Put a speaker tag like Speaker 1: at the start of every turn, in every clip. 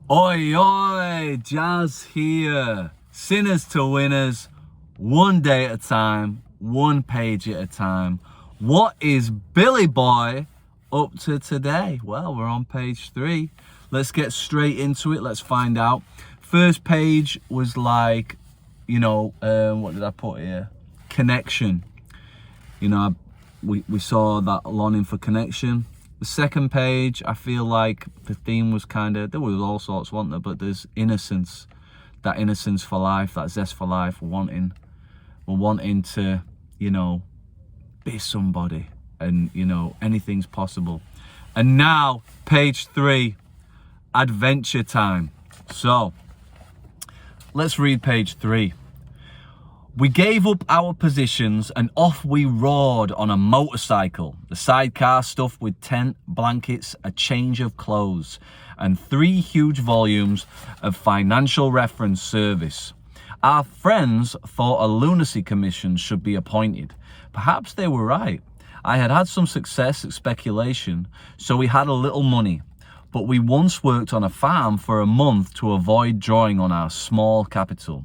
Speaker 1: Oi, oi, Jazz here. Sinners to winners, one day at a time, one page at a time. What is Billy Boy up to today? Well, we're on page 3. Let's get straight into it. Let's find out. First page was like, what did I put here? Connection. We saw that longing for connection. The second page, I feel like the theme was there was all sorts, wasn't there? But there's innocence, that innocence for life, that zest for life. We're wanting to, be somebody, and, anything's possible. And now, page 3, adventure time. So, let's read page 3. We gave up our positions and off we roared on a motorcycle. The sidecar stuffed with tent, blankets, a change of clothes, and 3 huge volumes of financial reference service. Our friends thought a lunacy commission should be appointed. Perhaps they were right. I had had some success at speculation, so we had a little money. But we once worked on a farm for a month to avoid drawing on our small capital.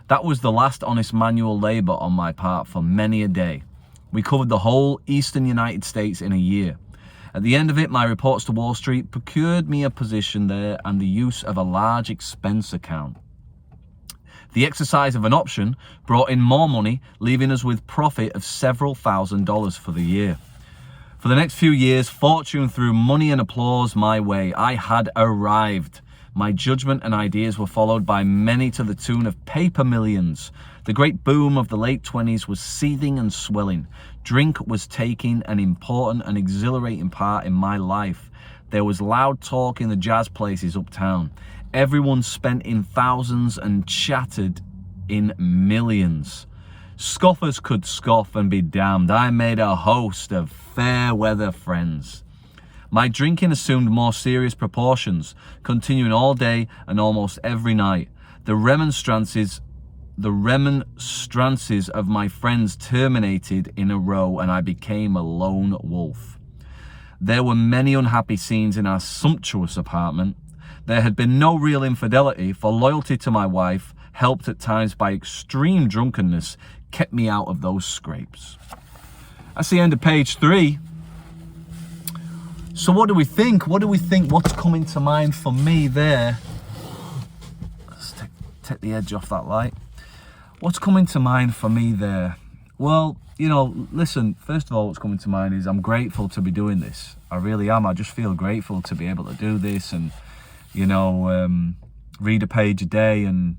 Speaker 1: That was the last honest manual labor on my part for many a day. We covered the whole eastern United States in a year. At the end of it, my reports to Wall Street procured me a position there and the use of a large expense account. The exercise of an option brought in more money, leaving us with profit of several $1,000s for the year. For the next few years, fortune threw money and applause my way. I had arrived. My judgment and ideas were followed by many to the tune of paper millions. The great boom of the late 20s was seething and swelling. Drink was taking an important and exhilarating part in my life. There was loud talk in the jazz places uptown. Everyone spent in thousands and chattered in millions. Scoffers could scoff and be damned. I made a host of fair weather friends. My drinking assumed more serious proportions, continuing all day and almost every night. The remonstrances of my friends terminated in a row, and I became a lone wolf. There were many unhappy scenes in our sumptuous apartment. There had been no real infidelity, for loyalty to my wife, helped at times by extreme drunkenness, kept me out of those scrapes. That's the end of page 3. So what do we think? What's coming to mind for me there? Let's take the edge off that light. What's coming to mind for me there? Well, listen, first of all, what's coming to mind is I'm grateful to be doing this. I really am. I just feel grateful to be able to do this and, read a page a day and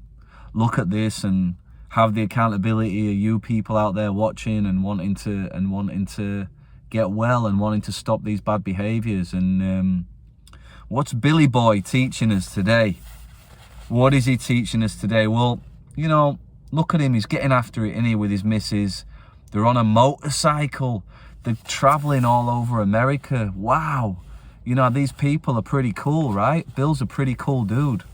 Speaker 1: look at this and have the accountability of you people out there watching and wanting to get well and wanting to stop these bad behaviors. And what's Billy Boy teaching us today? What is he teaching us today? Well, look at him. He's getting after it, isn't he, with his missus. They're on a motorcycle. They're traveling all over America. Wow. These people are pretty cool, right? Bill's a pretty cool dude.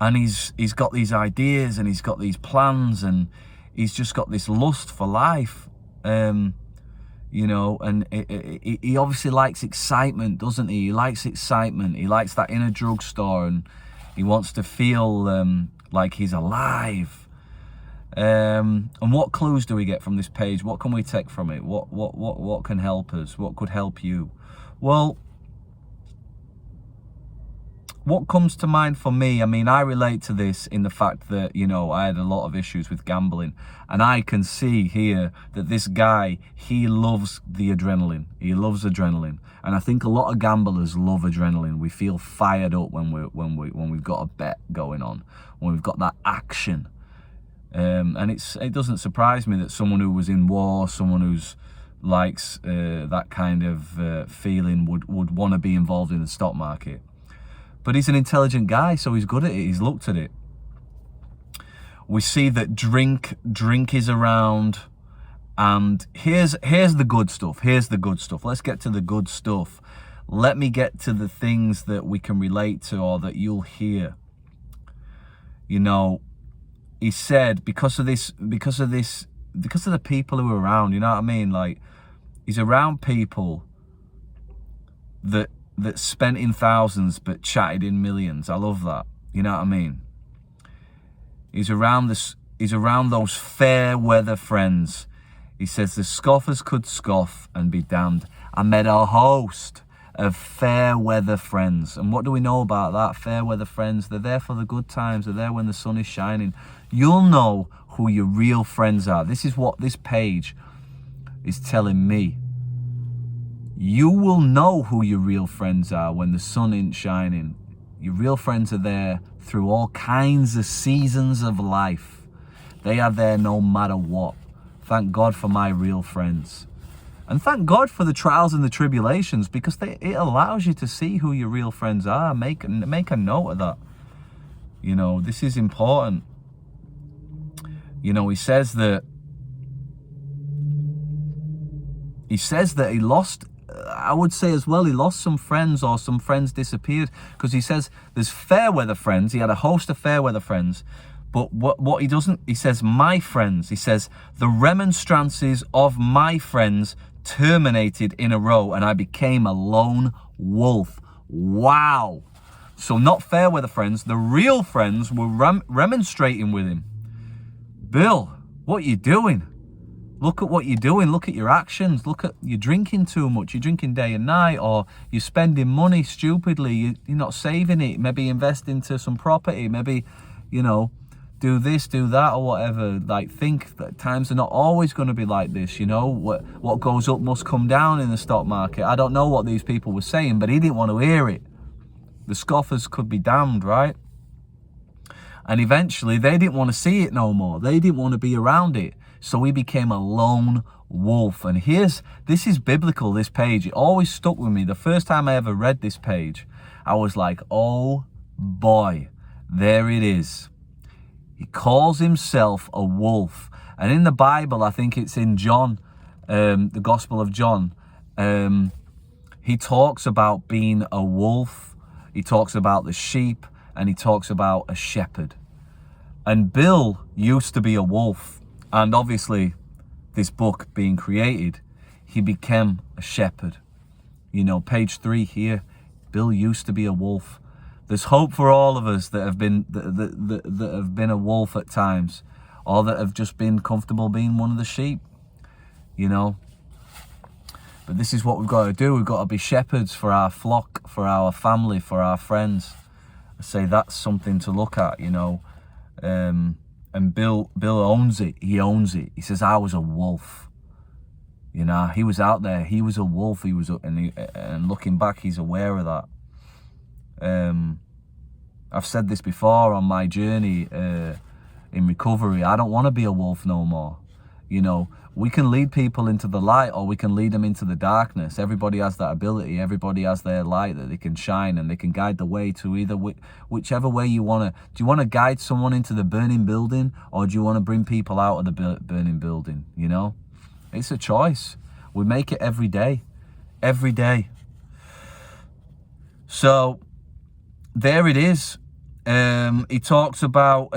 Speaker 1: And he's got these ideas and he's got these plans and he's just got this lust for life. And he obviously likes excitement, doesn't he? He likes excitement. He likes that in a drugstore and he wants to feel like he's alive. And what clues do we get from this page? What can we take from it? What can help us? What could help you? Well, what comes to mind for me, I relate to this in the fact that, I had a lot of issues with gambling. And I can see here that this guy, he loves the adrenaline. He loves adrenaline. And I think a lot of gamblers love adrenaline. We feel fired up when we've got a bet going on, when we've got that action. And it doesn't surprise me that someone who was in war, someone who's likes that kind of feeling would want to be involved in the stock market. But he's an intelligent guy, so he's good at it. He's looked at it. We see that drink is around, and here's the good stuff. Here's the good stuff. Let's get to the good stuff. Let me get to the things that we can relate to or that you'll hear. He said because of the people who are around, Like, he's around people that that spent in thousands but chatted in millions. I love that. You know what I mean? He's around those fair weather friends. He says the scoffers could scoff and be damned. I met a host of fair weather friends. And what do we know about that? Fair weather friends, they're there for the good times. They're there when the sun is shining. You'll know who your real friends are. This is what this page is telling me. You will know who your real friends are when the sun ain't shining. Your real friends are there through all kinds of seasons of life. They are there no matter what. Thank God for my real friends. And thank God for the trials and the tribulations, because it allows you to see who your real friends are. Make a note of that. You know, this is important. You know, he says that he lost, I would say as well, he lost some friends, or some friends disappeared, because he says there's fair weather friends. He had a host of fair weather friends. But what he doesn't, he says, my friends, he says, the remonstrances of my friends terminated in a row, and I became a lone wolf. Wow. So not fair weather friends, the real friends were remonstrating with him. Bill, what are you doing? Look at what you're doing. Look at your actions. Look at, you're drinking too much. You're drinking day and night, or you're spending money stupidly. You're not saving it. Maybe invest into some property. Maybe, you know, do this, do that, or whatever. Like, think that times are not always going to be like this, you know. What goes up must come down in the stock market. I don't know what these people were saying, but he didn't want to hear it. The scoffers could be damned, right? And eventually they didn't want to see it no more. They didn't want to be around it. So he became a lone wolf. And this is biblical, this page. It always stuck with me. The first time I ever read this page, I was like, oh boy, there it is. He calls himself a wolf. And in the Bible, I think it's in John, the Gospel of John, he talks about being a wolf. He talks about the sheep, and he talks about a shepherd. And Bill used to be a wolf. And obviously, this book being created, he became a shepherd. You know, page 3 here, Bill used to be a wolf. There's hope for all of us that have been that have been a wolf at times, or that have just been comfortable being one of the sheep, you know. But this is what we've got to do. We've got to be shepherds for our flock, for our family, for our friends. I say that's something to look at, you know. And Bill owns it. He owns it. He says, I was a wolf. You know, he was out there. He was a wolf. And looking back, he's aware of that. I've said this before on my journey in recovery. I don't want to be a wolf no more. You know, we can lead people into the light, or we can lead them into the darkness. Everybody has that ability. Everybody has their light that they can shine, and they can guide the way to either whichever way you want to. Do you want to guide someone into the burning building, or do you want to bring people out of the burning building? You know, it's a choice. We make it every day. Every day. So there it is. He talks about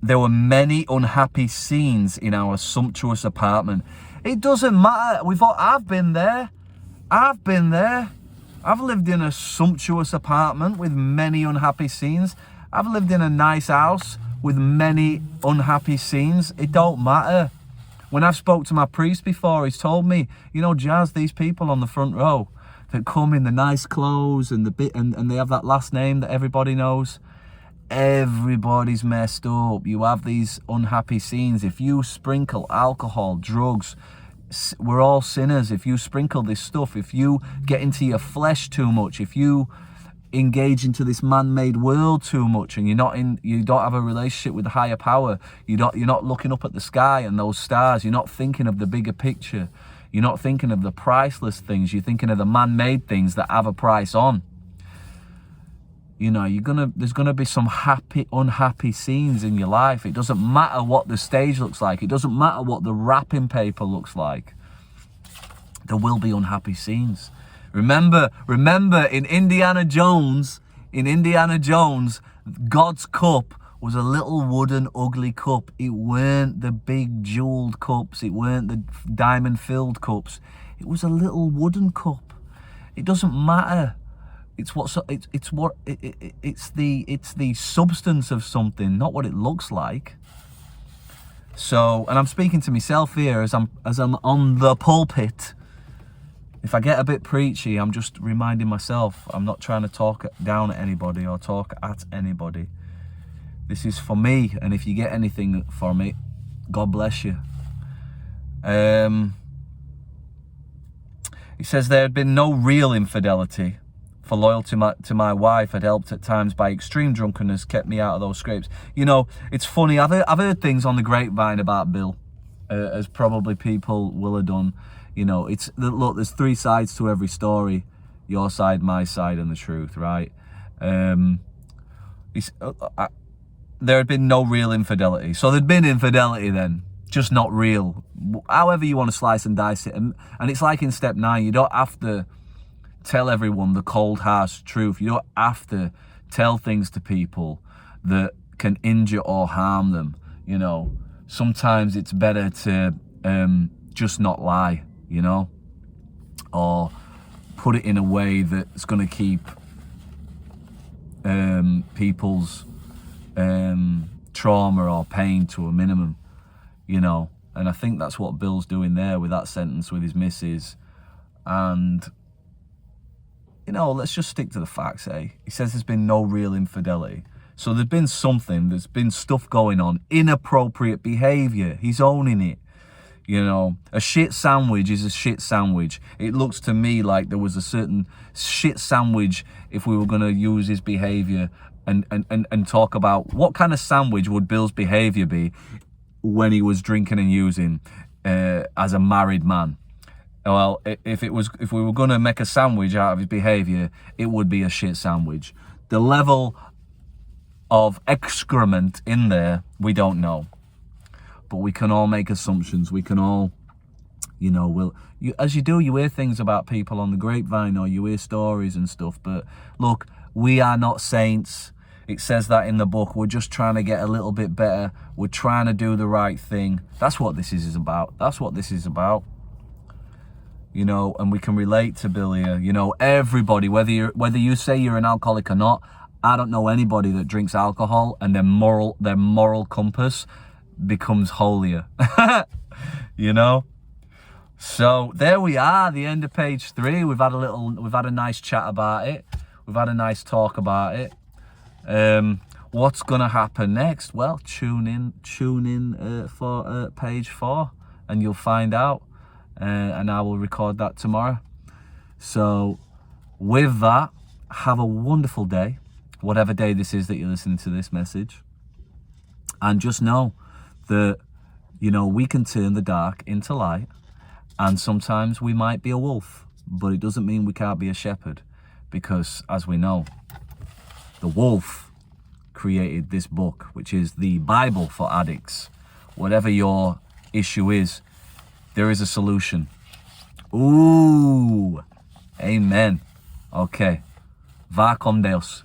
Speaker 1: there were many unhappy scenes in our sumptuous apartment. It doesn't matter. I've been there. I've been there. I've lived in a sumptuous apartment with many unhappy scenes. I've lived in a nice house with many unhappy scenes. It don't matter. When I've spoke to my priest before, he's told me, you know, Jazz, these people on the front row that come in the nice clothes and and they have that last name that everybody knows. Everybody's messed up. You have these unhappy scenes. If you sprinkle alcohol, drugs, we're all sinners. If you sprinkle this stuff, if you get into your flesh too much, if you engage into this man-made world too much, and you don't have a relationship with the higher power, you're not looking up at the sky and those stars, you're not thinking of the bigger picture, you're not thinking of the priceless things, you're thinking of the man-made things that have a price on. You know, there's gonna be some unhappy scenes in your life. It doesn't matter what the stage looks like. It doesn't matter what the wrapping paper looks like. There will be unhappy scenes. Remember in Indiana Jones, God's cup was a little wooden ugly cup. It weren't the big jeweled cups. It weren't the diamond filled cups. It was a little wooden cup. It doesn't matter. It's the substance of something, not what it looks like. So, and I'm speaking to myself here as I'm on the pulpit. If I get a bit preachy, I'm just reminding myself, I'm not trying to talk down at anybody or talk at anybody. This is for me, and if you get anything from it, God bless you. He says there had been no real infidelity, for loyalty to my wife had helped at times by extreme drunkenness, kept me out of those scrapes. You know, it's funny, I've heard things on the grapevine about Bill, as probably people will have done. You know, look, there's three sides to every story: your side, my side, and the truth, right? There had been no real infidelity. So there'd been infidelity then, just not real. However you want to slice and dice it. And it's like in step 9, you don't have to tell everyone the cold, harsh truth. You don't have to tell things to people that can injure or harm them. You know, sometimes it's better to just not lie, you know, or put it in a way that's going to keep people's trauma or pain to a minimum, you know. And I think that's what Bill's doing there with that sentence with his missus. And, you know, let's just stick to the facts, eh? He says there's been no real infidelity. So there's been something, there's been stuff going on, inappropriate behaviour. He's owning it. You know, a shit sandwich is a shit sandwich. It looks to me like there was a certain shit sandwich if we were going to use his behaviour and talk about what kind of sandwich would Bill's behaviour be when he was drinking and using as a married man. Well, if we were going to make a sandwich out of his behaviour, it would be a shit sandwich. The level of excrement in there, we don't know. But we can all make assumptions. We can all, you know, as you do, you hear things about people on the grapevine, or you hear stories and stuff. But look, we are not saints. It says that in the book. We're just trying to get a little bit better. We're trying to do the right thing. That's what this is about. That's what this is about. You know, and we can relate to Bill here. You know, everybody, whether you say you're an alcoholic or not, I don't know anybody that drinks alcohol and their moral compass becomes holier. You know. So there we are, the end of page 3. We've had a nice chat about it. We've had a nice talk about it. What's gonna happen next? Well, tune in for page 4, and you'll find out. And I will record that tomorrow. So with that, have a wonderful day, whatever day this is that you're listening to this message. And just know that, you know, we can turn the dark into light, and sometimes we might be a wolf, but it doesn't mean we can't be a shepherd, because as we know, the wolf created this book, which is the Bible for addicts. Whatever your issue is, there is a solution. Ooh, amen. Okay. Va com Deus.